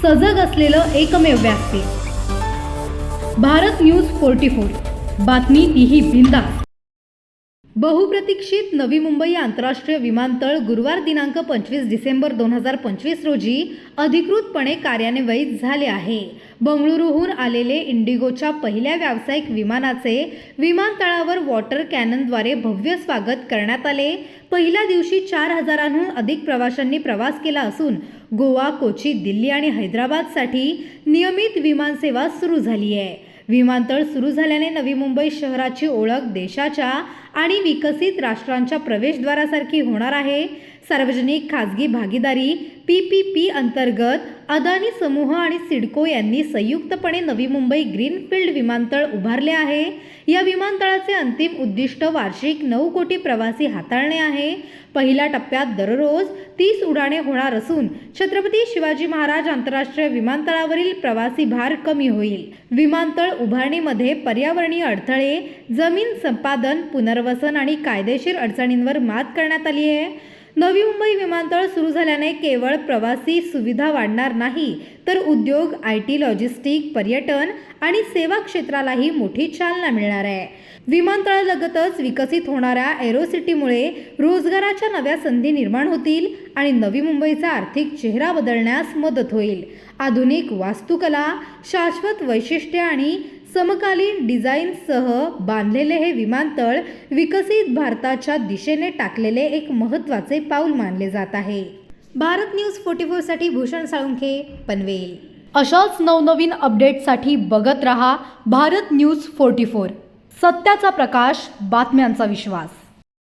सजग असलेलं एकमेव व्यासपीठ भारत न्यूज 44। बातमी तीही बिनधास्त। बहुप्रतीक्षित नवी मुंबई आंतरराष्ट्रीय विमानतळ गुरुवार दिनांक 25 डिसेंबर 2025 रोजी अधिकृतपणे कार्यान्वित झाले आहे। बंगळुरूहून आलेले इंडिगोच्या पहिल्या व्यावसायिक विमानाचे विमानतळावर वॉटर कॅननद्वारे भव्य स्वागत करण्यात आले। पहिल्या दिवशी 4000हून अधिक प्रवाशांनी प्रवास केला असून गोवा, कोची, दिल्ली आणि हैदराबादसाठी नियमित विमानसेवा सुरू झाली आहे। विमानतळ सुरू झाल्याने नवी मुंबई शहराची ओळख देशाच्या आणि विकसित राष्ट्रांच्या प्रवेशद्वारासारखी होणार आहे। सार्वजनिक खाजगी भागीदारी PPP अंतर्गत अदानी समूह आणि सिडको यांनी संयुक्तपणे नवी मुंबई ग्रीनफील्ड विमानतळ उभारले आहे। या विमानतळाचे अंतिम उद्दिष्ट वार्षिक 9 कोटी प्रवासी हाताळणे आहे। पहिल्या टप्प्यात दररोज 30 उड्डाणे होणार असून छत्रपती शिवाजी महाराज आंतरराष्ट्रीय विमानतळावरील प्रवासी भार कमी होईल। विमानतळ उभारणीमध्ये पर्यावरणीय अडथळे, जमीन संपादन, पुनर्वसन आणि कायदेशीर अडचणींवर मात करण्यात आली आहे। नवी मुंबई विमानतळ सुरू झाल्याने केवळ प्रवासी सुविधा वाढणार नाही तर उद्योग, IT, लॉजिस्टिक, पर्यटन आणि सेवा क्षेत्रालाही मोठी चालना मिळणार आहे। विमानतळालगतच विकसित होणाऱ्या एरोसिटीमुळे रोजगाराच्या नव्या संधी निर्माण होतील आणि नवी मुंबईचा आर्थिक चेहरा बदलण्यास मदत होईल। आधुनिक वास्तुकला, शाश्वत वैशिष्ट्ये आणि समकालीन डिझाईनसह बांधलेले हे विमानतळ विकसित भारताच्या दिशेने टाकलेले एक महत्त्वाचे पाऊल मानले जात आहे। भारत न्यूज 44 साठी भूषण साळुंखे, पनवेल। अशाच नवनवीन अपडेटसाठी बघत रहा भारत न्यूज 44। सत्याचा प्रकाश, बातम्यांचा विश्वास।